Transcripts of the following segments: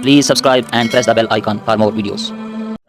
Please subscribe and press the bell icon for more videos।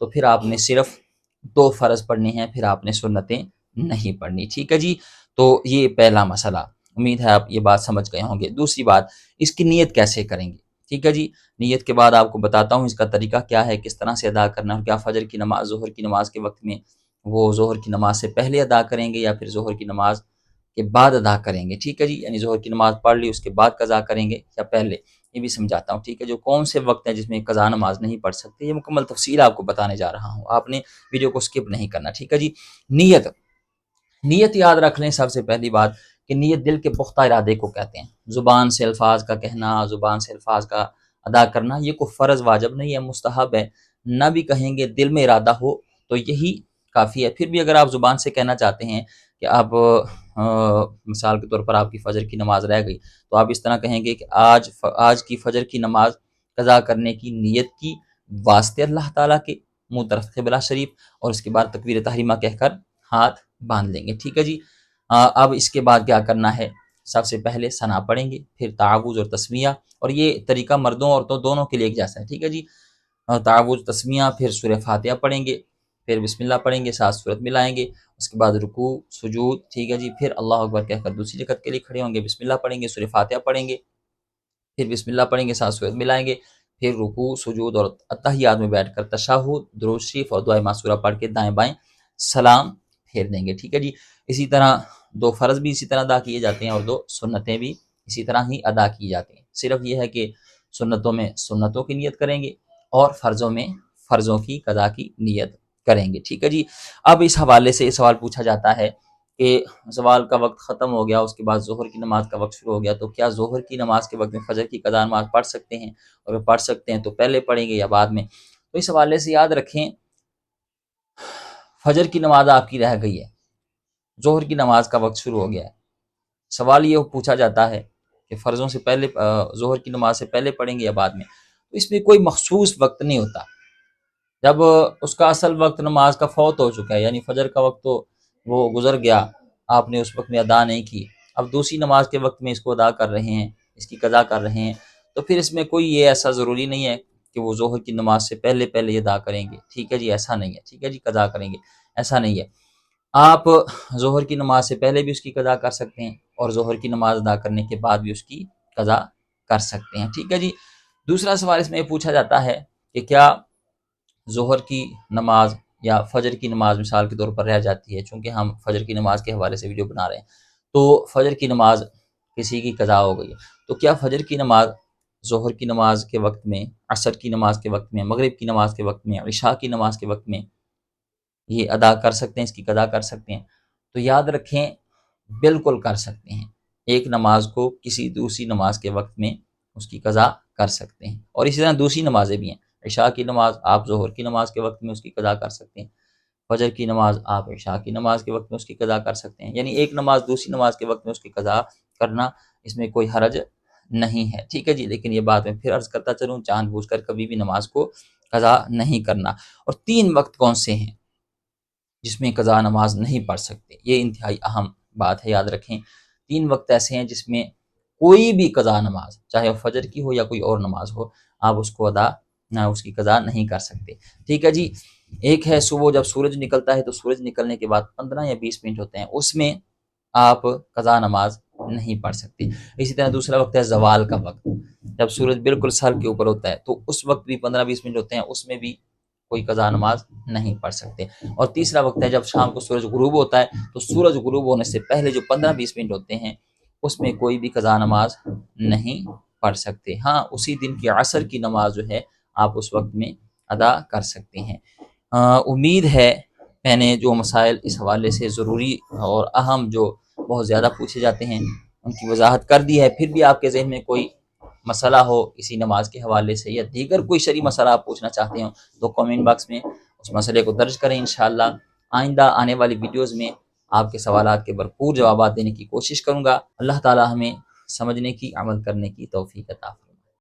تو پھر آپ نے صرف 2 فرض پڑھنے ہیں، پھر آپ نے سنتیں نہیں پڑھنی، ٹھیک ہے جی۔ تو یہ پہلا مسئلہ، امید ہے آپ یہ بات سمجھ گئے ہوں گے۔ دوسری بات، اس کی نیت کیسے کریں گے، ٹھیک ہے جی۔ نیت کے بعد آپ کو بتاتا ہوں اس کا طریقہ کیا ہے، کس طرح سے ادا کرنا ہے، کیا فجر کی نماز ظہر کی نماز کے وقت میں وہ ظہر کی نماز سے پہلے ادا کریں گے یا پھر ظہر کی نماز کے بعد ادا کریں گے، ٹھیک ہے جی۔ یعنی ظہر کی نماز پڑھ لی اس کے بعد قضا کریں گے یا پہلے، یہ بھی سمجھاتا ہوں، ٹھیک ہے۔ جو کون سے وقت ہیں جس میں قضا نماز نہیں پڑھ سکتے، یہ مکمل تفصیل آپ کو بتانے جا رہا ہوں، آپ نے ویڈیو کو سکپ نہیں کرنا، ٹھیک ہے جی۔ نیت یاد رکھ لیں سب سے پہلی بات کہ نیت دل کے پختہ ارادے کو کہتے ہیں۔ زبان سے الفاظ کا کہنا، زبان سے الفاظ کا ادا کرنا، یہ کوئی فرض واجب نہیں ہے، مستحب ہے۔ نہ بھی کہیں گے، دل میں ارادہ ہو تو یہی کافی ہے۔ پھر بھی اگر آپ زبان سے کہنا چاہتے ہیں کہ آپ مثال کے طور پر آپ کی فجر کی نماز رہ گئی، تو آپ اس طرح کہیں گے کہ آج کی فجر کی نماز قضا کرنے کی نیت کی واسطے اللہ تعالیٰ کے، منہ طرف قبلہ شریف، اور اس کے بعد تکبیر تحریمہ کہہ کر ہاتھ باندھ لیں گے، ٹھیک ہے جی۔ اب اس کے بعد کیا کرنا ہے، سب سے پہلے ثنا پڑھیں گے، پھر تعوذ اور تسمیہ، اور یہ طریقہ مردوں عورتوں دونوں کے لیے ایک جیسا ہے، ٹھیک ہے جی۔ تعوذ، تسمیہ، پھر سورہ فاتحہ پڑھیں گے، پھر بسم اللہ پڑھیں گے، 7 سورت ملائیں گے، اس کے بعد رکوع سجود، ٹھیک ہے جی۔ پھر اللہ اکبر کہہ کر دوسری رکعت کے لیے کھڑے ہوں گے، بسم اللہ پڑھیں گے، سورہ فاتحہ پڑھیں گے، پھر بسم اللہ پڑھیں گے، 7 سورت ملائیں گے، پھر رکوع سجود اور اتحیات میں بیٹھ کر تشہد، درود شریف اور دعائے معصورہ پڑھ کے دائیں بائیں سلام پھیر دیں گے، ٹھیک ہے جی۔ اسی طرح 2 فرض بھی اسی طرح ادا کیے جاتے ہیں اور 2 سنتیں بھی اسی طرح ہی ادا کی جاتی ہیں۔ صرف یہ ہے کہ سنتوں میں سنتوں کی نیت کریں گے اور فرضوں میں فرضوں کی قضا کی نیت کریں گے، ٹھیک ہے جی۔ اب اس حوالے سے یہ سوال پوچھا جاتا ہے کہ زوال کا وقت ختم ہو گیا، اس کے بعد ظہر کی نماز کا وقت شروع ہو گیا، تو کیا ظہر کی نماز کے وقت میں فجر کی قضا نماز پڑھ سکتے ہیں؟ اور پڑھ سکتے ہیں تو پہلے پڑھیں گے یا بعد میں؟ تو اس حوالے سے یاد رکھیں، فجر کی نماز آپ کی رہ گئی ہے، ظہر کی نماز کا وقت شروع ہو گیا ہے، سوال یہ پوچھا جاتا ہے کہ فرضوں سے پہلے ظہر کی نماز سے پہلے پڑھیں گے یا بعد میں؟ تو اس میں کوئی مخصوص وقت نہیں ہوتا۔ جب اس کا اصل وقت نماز کا فوت ہو چکا ہے، یعنی فجر کا وقت تو وہ گزر گیا، آپ نے اس وقت میں ادا نہیں کی، اب دوسری نماز کے وقت میں اس کو ادا کر رہے ہیں، اس کی قضا کر رہے ہیں، تو پھر اس میں کوئی یہ ایسا ضروری نہیں ہے کہ وہ ظہر کی نماز سے پہلے یہ ادا کریں گے، ٹھیک ہے جی، ایسا نہیں ہے، ٹھیک ہے جی، قضا کریں گے، ایسا نہیں ہے۔ آپ ظہر کی نماز سے پہلے بھی اس کی قضا کر سکتے ہیں اور ظہر کی نماز ادا کرنے کے بعد بھی اس کی قضا کر سکتے ہیں، ٹھیک ہے جی۔ دوسرا سوال اس میں یہ پوچھا جاتا ہے کہ کیا ظہر کی نماز یا فجر کی نماز مثال کے طور پر رہ جاتی ہے، چونکہ ہم فجر کی نماز کے حوالے سے ویڈیو بنا رہے ہیں، تو فجر کی نماز کسی کی قضا ہو گئی ہے، تو کیا فجر کی نماز ظہر کی نماز کے وقت میں، عصر کی نماز کے وقت میں، مغرب کی نماز کے وقت میں، عشاء کی نماز کے وقت میں یہ ادا کر سکتے ہیں، اس کی قضا کر سکتے ہیں؟ تو یاد رکھیں، بالکل کر سکتے ہیں۔ ایک نماز کو کسی دوسری نماز کے وقت میں اس کی قضا کر سکتے ہیں، اور اسی طرح دوسری نمازیں بھی ہیں۔ عشاء کی نماز آپ ظہر کی نماز کے وقت میں اس کی قضا کر سکتے ہیں، فجر کی نماز آپ عشاء کی نماز کے وقت میں اس کی قضا کر سکتے ہیں، یعنی ایک نماز دوسری نماز کے وقت میں اس کی قضا کرنا، اس میں کوئی حرج نہیں ہے، ٹھیک ہے جی۔ لیکن یہ بات میں پھر عرض کرتا چلوں، جان بوجھ کر کبھی بھی نماز کو قضا نہیں کرنا۔ اور 3 وقت کون سے ہیں جس میں قضا نماز نہیں پڑھ سکتے؟ یہ انتہائی اہم بات ہے، یاد رکھیں۔ 3 وقت ایسے ہیں جس میں کوئی بھی قضا نماز، چاہے وہ فجر کی ہو یا کوئی اور نماز ہو، آپ اس کو اس کی قضا نہیں کر سکتے، ٹھیک ہے جی۔ ایک ہے صبح جب سورج نکلتا ہے، تو سورج نکلنے کے بعد 15 یا 20 منٹ ہوتے ہیں، اس میں آپ قضا نماز نہیں پڑھ سکتے۔ اسی طرح دوسرا وقت ہے زوال کا وقت، جب سورج بالکل سر کے اوپر ہوتا ہے، تو اس وقت بھی 15-20 منٹ ہوتے ہیں، اس میں بھی کوئی قضا نماز نہیں پڑھ سکتے۔ اور تیسرا وقت ہے جب شام کو سورج غروب ہوتا ہے، تو سورج غروب ہونے سے پہلے جو 15-20 منٹ ہوتے ہیں، اس میں کوئی بھی قضا نماز نہیں پڑھ سکتے۔ ہاں، اسی دن کی عصر کی نماز جو ہے آپ اس وقت میں ادا کر سکتے ہیں۔ امید ہے میں نے جو مسائل اس حوالے سے ضروری اور اہم جو بہت زیادہ پوچھے جاتے ہیں ان کی وضاحت کر دی ہے۔ پھر بھی آپ کے ذہن میں کوئی مسئلہ ہو اسی نماز کے حوالے سے یا دیگر کوئی شرعی مسئلہ آپ پوچھنا چاہتے ہوں تو کامنٹ باکس میں اس مسئلے کو درج کریں، انشاءاللہ آئندہ آنے والی ویڈیوز میں آپ کے سوالات کے بھرپور جوابات دینے کی کوشش کروں گا۔ اللہ تعالی ہمیں سمجھنے کی، عمل کرنے کی توفیق عطا فرمائے۔